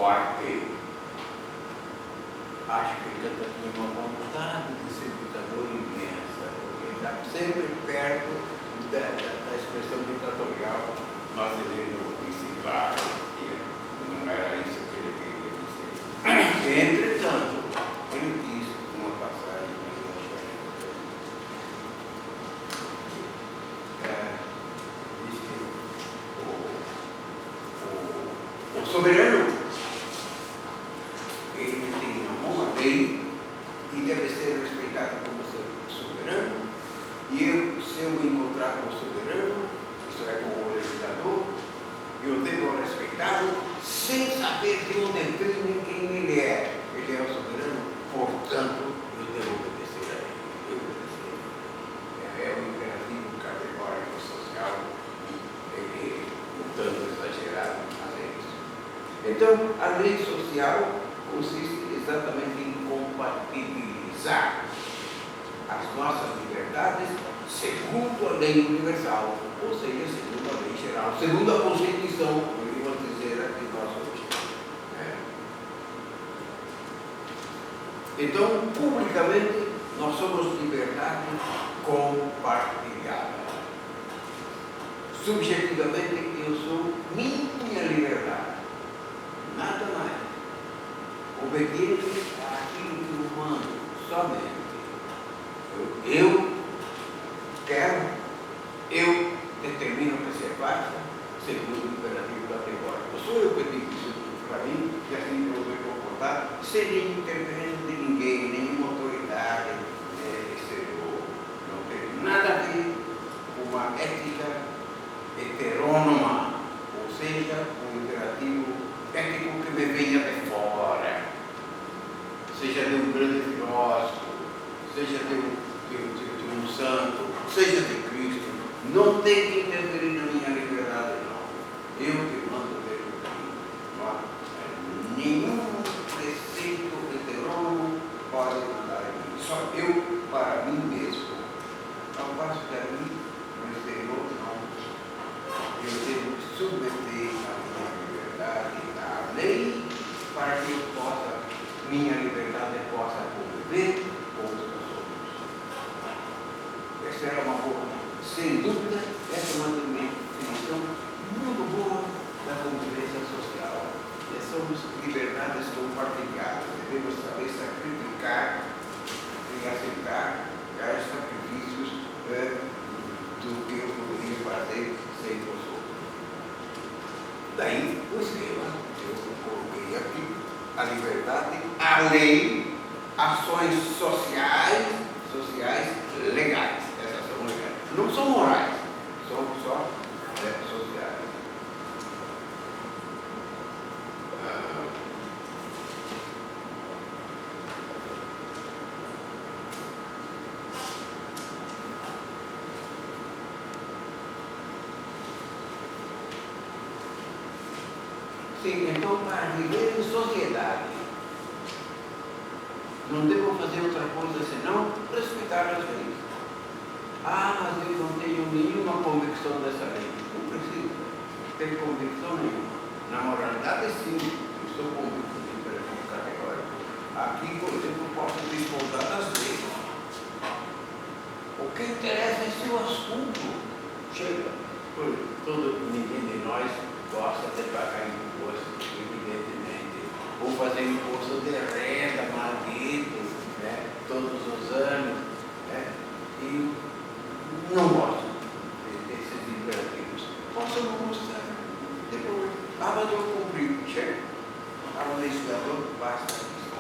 forte. Acho que ele tinha uma vontade de ser ditador imensa, porque ele está sempre perto da expressão ditatorial, mas ele não disse claro que não era isso que ele queria dizer. Entretanto, ele diz uma passagem que eu diz que o soberano ele tem uma lei e deve ser respeitado como soberano. E eu, se eu me encontrar com o soberano, isto é, com o legislador, eu devo respeitá-lo sem saber de onde vem nem quem ele é. Ele é o soberano, portanto, eu devo obedecer a ele. É um imperativo categórico social e um tanto exagerado, mas é isso. Então, a lei social consiste exatamente em compatibilizar as nossas liberdades segundo a lei universal, ou seja, segundo a lei geral, segundo a Constituição, podemos dizer aqui nós hoje. Então, publicamente, nós somos liberdade compartilhada. Subjetivamente, eu sou minha liberdade, nada mais. Obediente àquilo que eu mando, somente. Eu quero, eu determino que se faça, segundo o imperativo categórico. Sou eu que digo isso para mim, e assim eu vou me comportar, sem interferência de ninguém, nenhuma autoridade exterior. Não tem nada a ver com uma ética heterônoma, ou seja, um imperativo ético que me venha de fora. Seja de um grande filósofo, seja de um santo, seja de Cristo, não tem que interferir na minha liberdade, não. Eu que mando ver o caminho. Nenhum preceito heterônomo pode mandar em mim, só eu para mim mesmo. Ao passo que a mim, no exterior, não. Eu devo submeter a minha liberdade à lei para que eu possa, minha liberdade possa conviver com os meus outros. Essa era uma boa, sem dúvida, essa é uma definição muito boa da convivência social. Somos liberdades compartilhadas, devemos saber sacrificar e aceitar os sacrifícios do que eu poderia fazer sem os outros. Daí o esquema, eu coloquei aqui a liberdade, a lei, ações sociais legais. Essas são legais. Não são morais, são só sociais. Sim, então, para viver em sociedade, não devo fazer outra coisa senão respeitar as leis. Mas eu não tenho nenhuma convicção dessa lei. Não preciso ter convicção nenhuma. Na moralidade, sim, estou convicto de imperativo categórico. Aqui, por exemplo, posso discordar das leis. O que interessa é seu assunto. Chega. Ninguém de nós gosta de pagar imposto, evidentemente, ou fazer imposto de renda, maldito, todos os anos, e não gosto desses imperativos. Posso não gostar, depois, mas eu cumpri, chega. Ao legislador basta isso,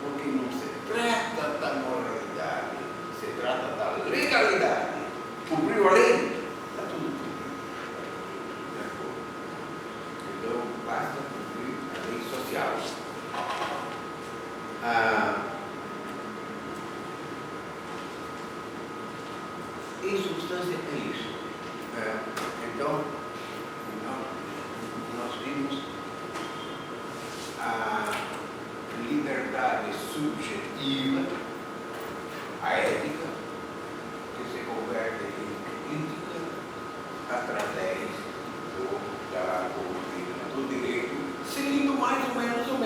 porque não se trata da moralidade, se trata da legalidade. Cumpriu a lei? Está tudo cumprido. Então, basta cumprir a lei social. Em substância, é isso. Então, nós vimos a liberdade subjetiva, a ética, que se converte em política através da doutrina do direito, seguindo mais ou menos o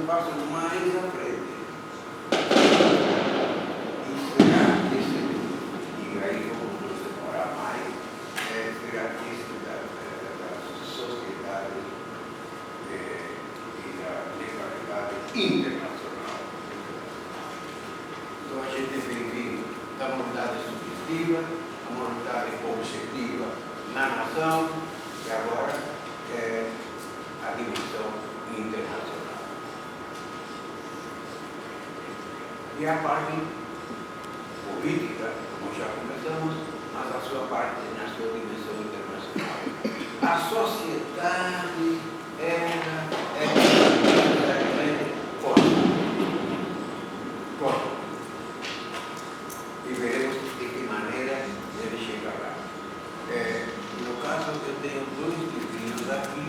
passo mais à frente. Esperar esse, e aí vamos nos demorar mais, esperar esse da sociedade e da legalidade internacional. Então a gente vem vindo da moralidade subjetiva, a moralidade objetiva na nação, e agora a dimensão internacional. E a parte política, como já começamos, mas a sua parte na sua dimensão internacional. A sociedade era necessariamente cósmica. E veremos de que maneira ele chega lá. No caso, eu tenho dois livrinhos aqui,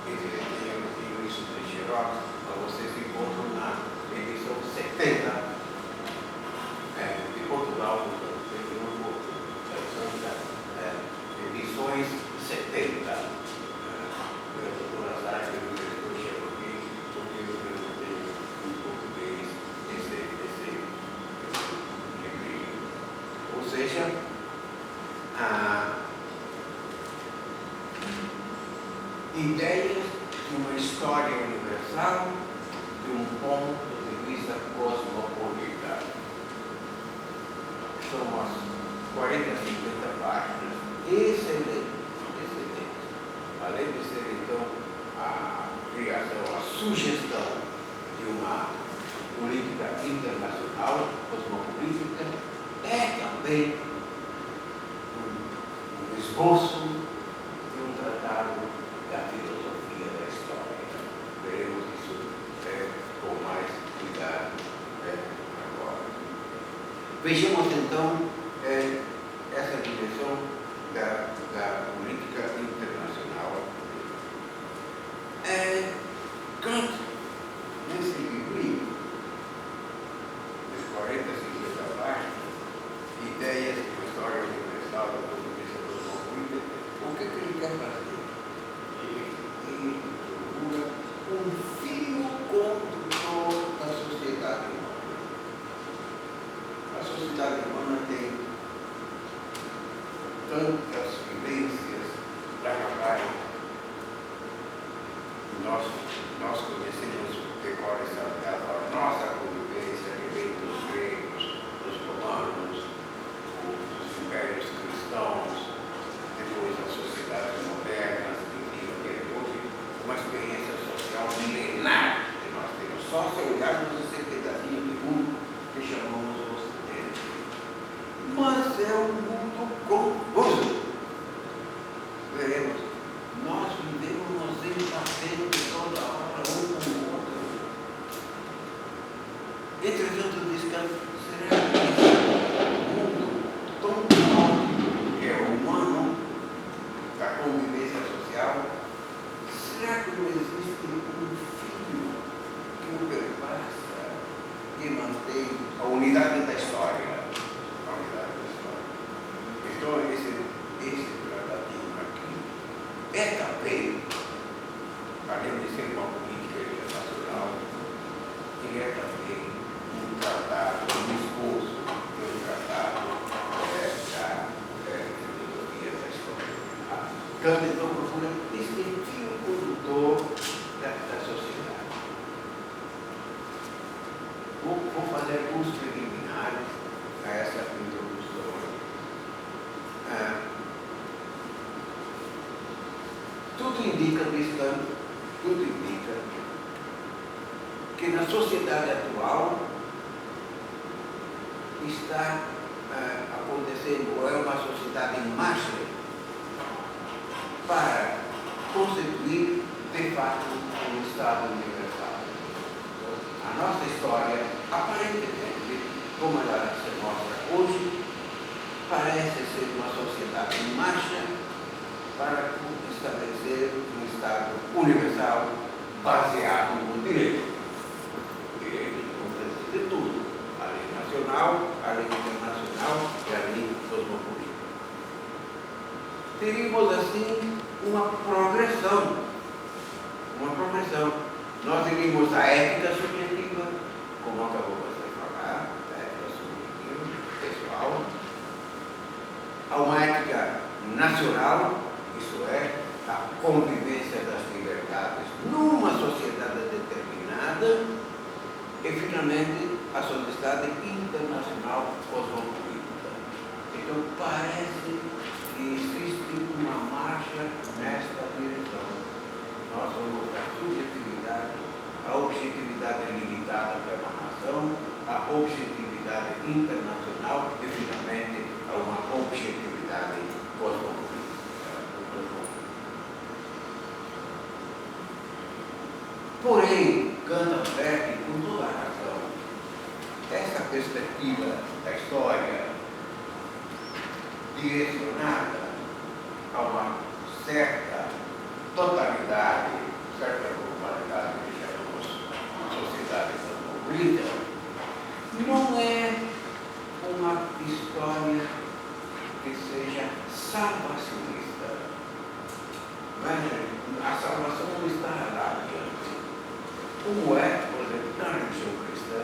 eu tenho isso de xerox, para vocês encontram na edição 70 de Portugal, edições 70. Eu estou nas áreas que eu chego aqui, porque eu tenho em português esse livrinho. Ou seja, ideias de uma história universal de um ponto de vista cosmopolita. São umas 40, 50 páginas. Excelente. Além de ser, então, a criação, a sugestão de uma política internacional, cosmopolita, é também um esboço de um tratado da filosofia da história. Veremos isso com mais cuidado agora. Vejamos então essa dimensão da política internacional. Kant, nesse livrinho, de 40, 50 páginas, ideias de uma história universal da política cosmopolita, o que ele quer fazer? Ele procura um fio condutor da sociedade humana. A sociedade humana tem tantas vivências para acabar. Nós conhecemos decore a nossa convivência que vem dos gregos, dos romanos, dos impérios cristãos, depois das sociedades modernas, enfim, hoje uma experiência social milenar que nós temos. Só se olharmos esse pedacinho de mundo que chamamos o Ocidente. Mas é um mundo confuso. Veremos, nós vivemos nos embatendo toda hora um com o outro. Entretanto, diz Kant, será que esse mundo tão caótico que é o humano, da convivência social, será que não existe um fio que o perpassa, que mantém a unidade da história? A unidade da história. Então, esse tratadinho aqui é também, além de ser uma política internacional, ele é também um tratado, um esboço de um tratado da filosofia da história. Kant então procura esse fio condutor da sociedade. Vou fazer alguns preliminares a essa introdução. Tudo indica, diz Kant, tudo indica que na sociedade atual está acontecendo, ou é uma sociedade em marcha para constituir, de fato, um Estado universal. A nossa história, aparentemente, como ela se mostra hoje, parece ser uma sociedade em marcha para estabelecer um Estado universal baseado no direito. O direito acontece de tudo, a lei nacional, a lei internacional e a lei cosmopolita. Teríamos assim uma progressão Nós teríamos a ética subjetiva, como acabou você de falar, a ética subjetiva, pessoal. Há uma ética nacional, isso é, a convivência das liberdades numa sociedade determinada, e finalmente a sociedade internacional cosmopolita. Então parece que existe uma marcha nesta direção. Nós vamos da subjetividade, a objetividade limitada pela nação, a objetividade internacional e finalmente a uma objetividade cosmopolita. Porém, Kant adverte com toda a razão, essa perspectiva da história direcionada a uma certa totalidade, certa globalidade que chamamos sociedade cosmopolita, não é uma história que seja salvacionista. A salvação não está lá adiante. Como é, por exemplo, na religião cristã,